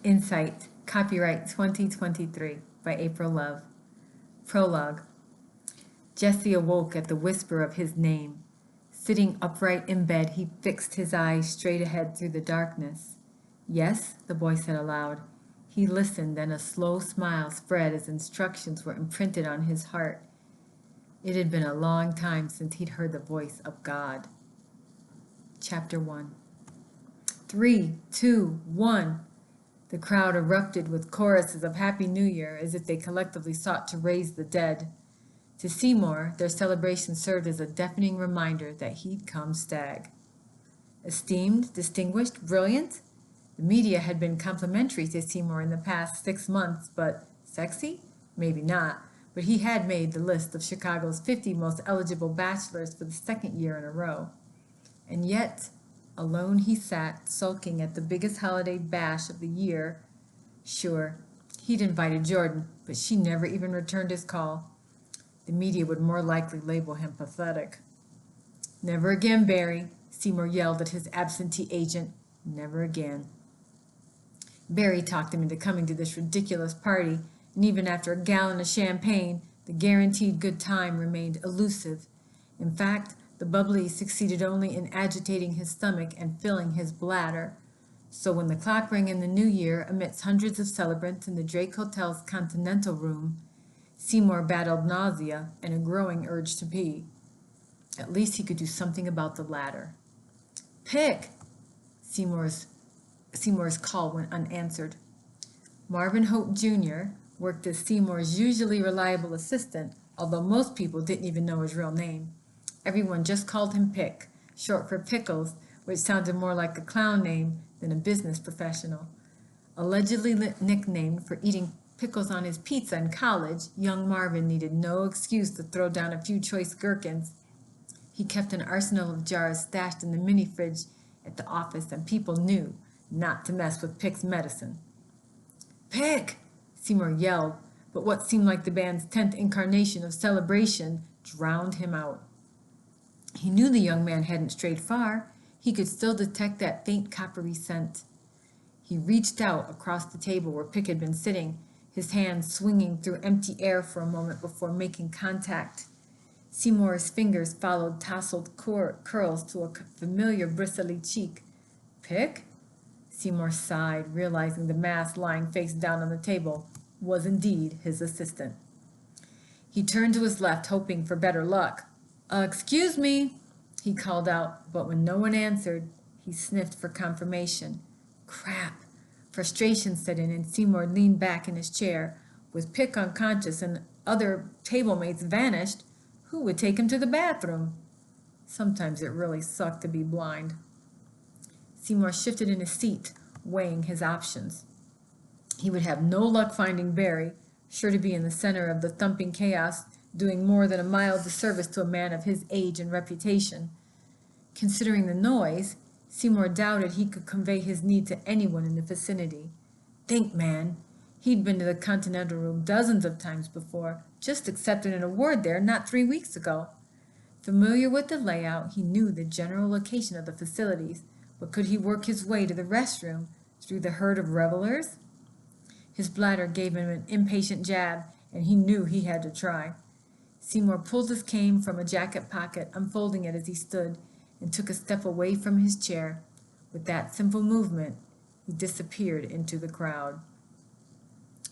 Insight, copyright 2023 by April Love. Prologue. Jesse awoke at the whisper of his name. Sitting upright in bed, he fixed his eyes straight ahead through the darkness. Yes, the boy said aloud. He listened, and a slow smile spread as instructions were imprinted on his heart. It had been a long time since he'd heard the voice of God. Chapter 1. 3, 2, 1. The crowd erupted with choruses of Happy New Year as if they collectively sought to raise the dead. To Seymour, their celebration served as a deafening reminder that he'd come stag. Esteemed, distinguished, brilliant? The media had been complimentary to Seymour in the past 6 months, but sexy? Maybe not, but he had made the list of Chicago's 50 most eligible bachelors for the second year in a row. And yet, alone he sat, sulking at the biggest holiday bash of the year. Sure, he'd invited Jordan, but she never even returned his call. The media would more likely label him pathetic. Never again, Barry, Seymour yelled at his absentee agent. Never again. Barry talked him into coming to this ridiculous party, and even after a gallon of champagne, the guaranteed good time remained elusive. In fact, the bubbly succeeded only in agitating his stomach and filling his bladder. So when the clock rang in the new year, amidst hundreds of celebrants in the Drake Hotel's Continental Room, Seymour battled nausea and a growing urge to pee. At least he could do something about the latter. Pick! Seymour's call went unanswered. Marvin Hope Jr. worked as Seymour's usually reliable assistant, although most people didn't even know his real name. Everyone just called him Pick, short for Pickles, which sounded more like a clown name than a business professional. Allegedly nicknamed for eating pickles on his pizza in college, young Marvin needed no excuse to throw down a few choice gherkins. He kept an arsenal of jars stashed in the mini fridge at the office, and people knew not to mess with Pick's medicine. Pick! Seymour yelled, but what seemed like the band's 10th incarnation of celebration drowned him out. He knew the young man hadn't strayed far. He could still detect that faint coppery scent. He reached out across the table where Pick had been sitting, his hands swinging through empty air for a moment before making contact. Seymour's fingers followed tousled curls to a familiar bristly cheek. Pick? Seymour sighed, realizing the mask lying face down on the table was indeed his assistant. He turned to his left, hoping for better luck. Excuse me, he called out, but when no one answered, he sniffed for confirmation. Crap. Frustration set in, and Seymour leaned back in his chair. With Pick unconscious and other table mates vanished, who would take him to the bathroom? Sometimes it really sucked to be blind. Seymour shifted in his seat, weighing his options. He would have no luck finding Barry, sure to be in the center of the thumping chaos, doing more than a mild disservice to a man of his age and reputation. Considering the noise, Seymour doubted he could convey his need to anyone in the vicinity. Think, man. He'd been to the Continental Room dozens of times before, just accepted an award there not 3 weeks ago. Familiar with the layout, he knew the general location of the facilities, but could he work his way to the restroom through the herd of revelers? His bladder gave him an impatient jab, and he knew he had to try. Seymour pulled his cane from a jacket pocket, unfolding it as he stood, and took a step away from his chair. With that simple movement, he disappeared into the crowd.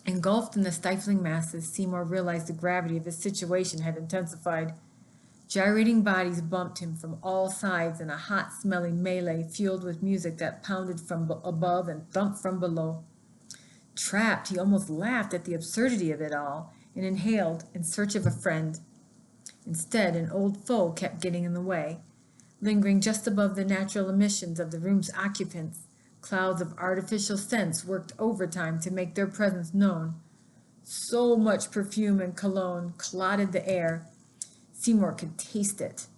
Engulfed in the stifling masses, Seymour realized the gravity of his situation had intensified. Gyrating bodies bumped him from all sides in a hot, smelling melee fueled with music that pounded from above and thumped from below. Trapped, he almost laughed at the absurdity of it all and inhaled in search of a friend. Instead, an old foe kept getting in the way. Lingering just above the natural emissions of the room's occupants, clouds of artificial scents worked overtime to make their presence known. So much perfume and cologne clotted the air. Seymour could taste it.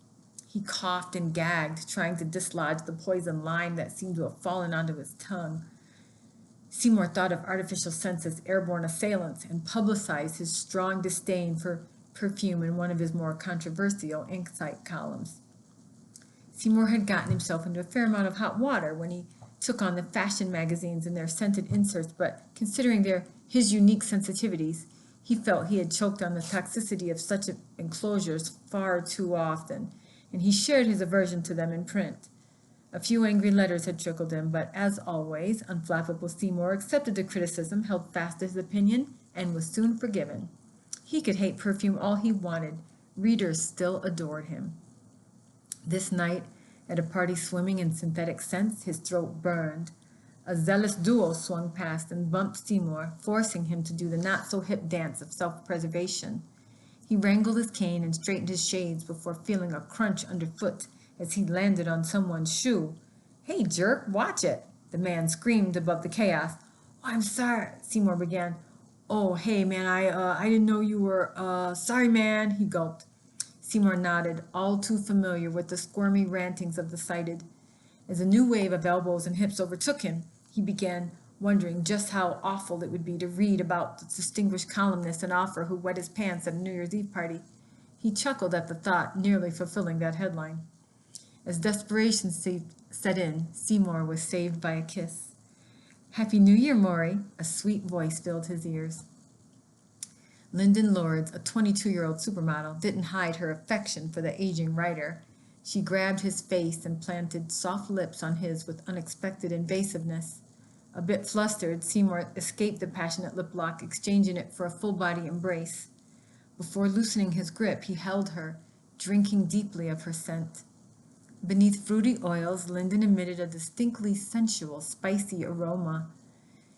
He coughed and gagged, trying to dislodge the poison lime that seemed to have fallen onto his tongue. Seymour thought of artificial scents as airborne assailants and publicized his strong disdain for perfume in one of his more controversial insight columns. Seymour had gotten himself into a fair amount of hot water when he took on the fashion magazines and their scented inserts, but considering his unique sensitivities, he felt he had choked on the toxicity of such enclosures far too often, and he shared his aversion to them in print. A few angry letters had trickled in, but as always, unflappable Seymour accepted the criticism, held fast to his opinion, and was soon forgiven. He could hate perfume all he wanted. Readers still adored him. This night, at a party swimming in synthetic scents, his throat burned. A zealous duo swung past and bumped Seymour, forcing him to do the not-so-hip dance of self-preservation. He wrangled his cane and straightened his shades before feeling a crunch underfoot as he landed on someone's shoe. "Hey, jerk, watch it!" the man screamed above the chaos. "Oh, I'm sorry," Seymour began. "Oh, hey, man, I didn't know you were, sorry, man," he gulped. Seymour nodded, all too familiar with the squirmy rantings of the sighted. As a new wave of elbows and hips overtook him, he began wondering just how awful it would be to read about the distinguished columnist and author who wet his pants at a New Year's Eve party. He chuckled at the thought, nearly fulfilling that headline. As desperation set in, Seymour was saved by a kiss. "Happy New Year, Maury," a sweet voice filled his ears. Lyndon Lords, a 22-year-old supermodel, didn't hide her affection for the aging writer. She grabbed his face and planted soft lips on his with unexpected invasiveness. A bit flustered, Seymour escaped the passionate lip lock, exchanging it for a full-body embrace. Before loosening his grip, he held her, drinking deeply of her scent. Beneath fruity oils, Lyndon emitted a distinctly sensual, spicy aroma.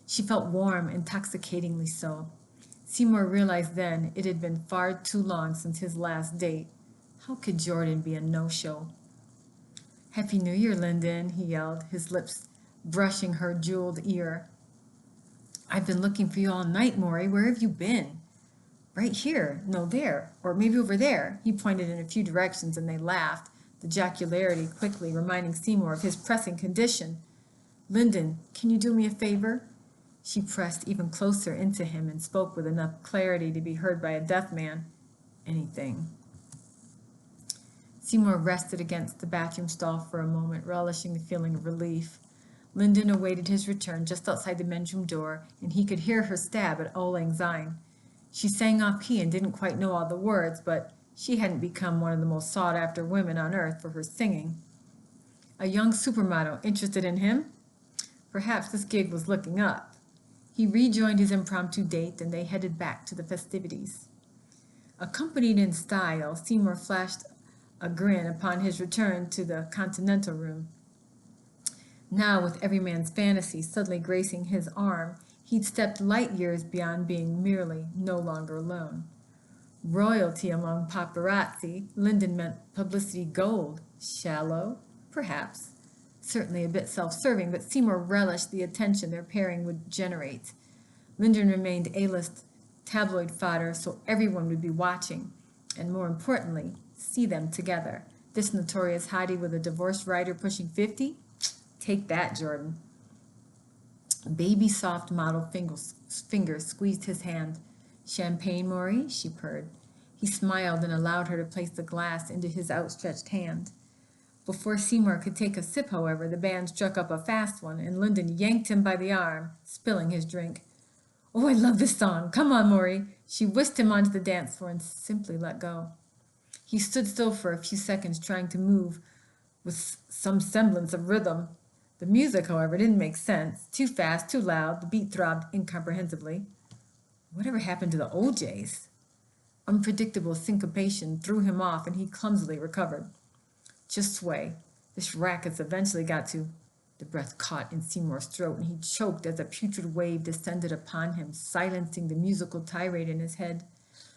She felt warm, intoxicatingly so. Seymour realized then it had been far too long since his last date. How could Jordan be a no-show? "Happy New Year, Lyndon," he yelled, his lips brushing her jeweled ear. "I've been looking for you all night, Maury. Where have you been?" "Right here. No, there. Or maybe over there." He pointed in a few directions, and they laughed, the jocularity quickly reminding Seymour of his pressing condition. "Lyndon, can you do me a favor?" She pressed even closer into him and spoke with enough clarity to be heard by a deaf man. "Anything." Seymour rested against the bathroom stall for a moment, relishing the feeling of relief. Lyndon awaited his return just outside the men's room door, and he could hear her stab at Auld Lang Syne. She sang off-key and didn't quite know all the words, but she hadn't become one of the most sought-after women on earth for her singing. A young supermodel interested in him? Perhaps this gig was looking up. He rejoined his impromptu date, and they headed back to the festivities. Accompanied in style, Seymour flashed a grin upon his return to the Continental Room. Now, with every man's fantasy suddenly gracing his arm, he'd stepped light years beyond being merely no longer alone. Royalty among paparazzi, Lyndon meant publicity gold. Shallow? Perhaps. Certainly a bit self-serving, but Seymour relished the attention their pairing would generate. Lyndon remained A-list tabloid fodder, so everyone would be watching, and more importantly, see them together. This notorious hottie with a divorced writer pushing 50? Take that, Jordan. Baby soft model fingers squeezed his hand. "Champagne, Maury?" she purred. He smiled and allowed her to place the glass into his outstretched hand. Before Seymour could take a sip, however, the band struck up a fast one, and Lyndon yanked him by the arm, spilling his drink. "Oh, I love this song. Come on, Maury." She whisked him onto the dance floor and simply let go. He stood still for a few seconds, trying to move with some semblance of rhythm. The music, however, didn't make sense. Too fast, too loud, the beat throbbed incomprehensibly. Whatever happened to the OJs? Unpredictable syncopation threw him off, and he clumsily recovered. "Just sway. This racket's eventually got to—" The breath caught in Seymour's throat, and he choked as a putrid wave descended upon him, silencing the musical tirade in his head.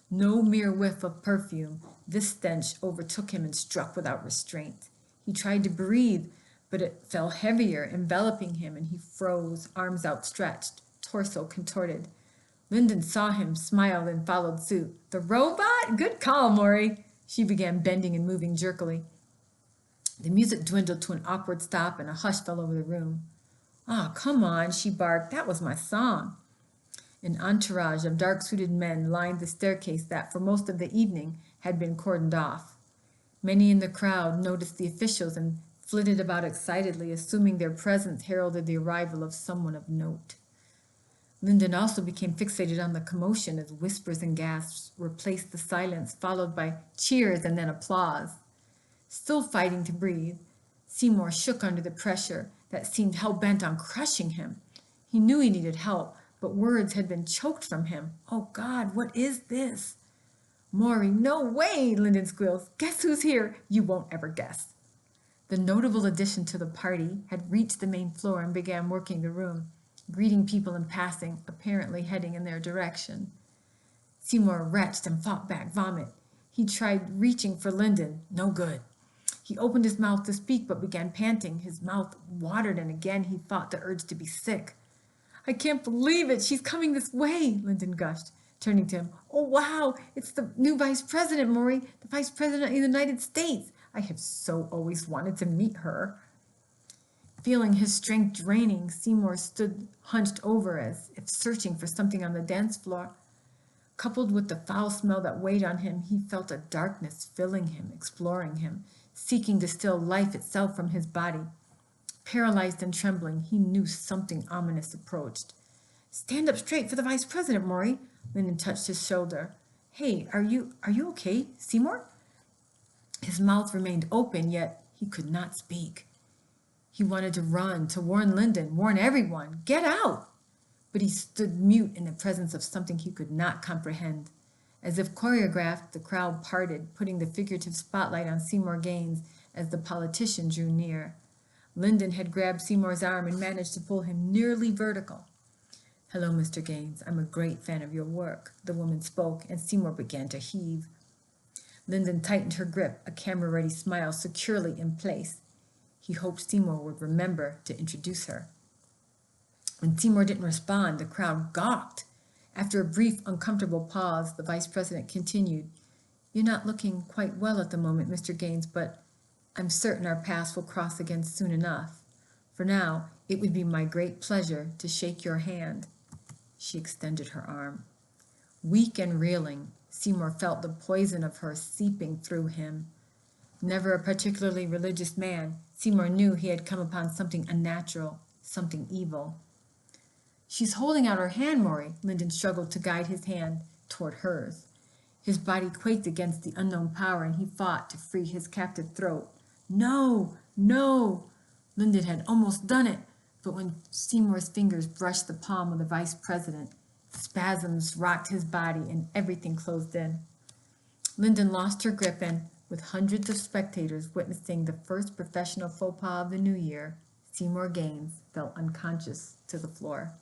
No mere whiff of perfume. This stench overtook him and struck without restraint. He tried to breathe, but it fell heavier, enveloping him, and he froze, arms outstretched, torso contorted. Lyndon saw him, smiled, and followed suit. "The robot? Good call, Maury." She began bending and moving jerkily. The music dwindled to an awkward stop, and a hush fell over the room. "Ah, come on," she barked. "That was my song." An entourage of dark-suited men lined the staircase that, for most of the evening, had been cordoned off. Many in the crowd noticed the officials and flitted about excitedly, assuming their presence heralded the arrival of someone of note. Lyndon also became fixated on the commotion as whispers and gasps replaced the silence, followed by cheers and then applause. Still fighting to breathe, Seymour shook under the pressure that seemed hell-bent on crushing him. He knew he needed help, but words had been choked from him. Oh God, what is this? Maury, no way, Lyndon squeals. Guess who's here? You won't ever guess. The notable addition to the party had reached the main floor and began working the room, greeting people in passing, apparently heading in their direction. Seymour retched and fought back vomit. He tried reaching for Lyndon. No good. He opened his mouth to speak but began panting. His mouth watered and again he fought the urge to be sick. I can't believe it. She's coming this way, Lyndon gushed, turning to him. Oh, wow. It's the new vice president, Maury, the vice president of the United States. I have so always wanted to meet her. Feeling his strength draining, Seymour stood hunched over as if searching for something on the dance floor. Coupled with the foul smell that weighed on him, he felt a darkness filling him, exploring him, seeking to steal life itself from his body. Paralyzed and trembling, he knew something ominous approached. Stand up straight for the vice president, Maury. Lyndon touched his shoulder. Hey, are you okay, Seymour? His mouth remained open, yet he could not speak. He wanted to run, to warn Lyndon, warn everyone, get out! But he stood mute in the presence of something he could not comprehend. As if choreographed, the crowd parted, putting the figurative spotlight on Seymour Gaines as the politician drew near. Lyndon had grabbed Seymour's arm and managed to pull him nearly vertical. Hello, Mr. Gaines. I'm a great fan of your work, the woman spoke, and Seymour began to heave. Lyndon tightened her grip, a camera-ready smile securely in place. He hoped Seymour would remember to introduce her. When Seymour didn't respond, the crowd gawked. After a brief, uncomfortable pause, the vice president continued, You're not looking quite well at the moment, Mr. Gaines, but I'm certain our paths will cross again soon enough. For now, it would be my great pleasure to shake your hand. She extended her arm. Weak and reeling, Seymour felt the poison of her seeping through him. Never a particularly religious man, Seymour knew he had come upon something unnatural, something evil. She's holding out her hand, Maury. Lyndon struggled to guide his hand toward hers. His body quaked against the unknown power, and he fought to free his captive throat. No, no! Lyndon had almost done it, but when Seymour's fingers brushed the palm of the vice president, spasms rocked his body and everything closed in. Lyndon lost her grip and, with hundreds of spectators witnessing the first professional faux pas of the new year, Seymour Gaines fell unconscious to the floor.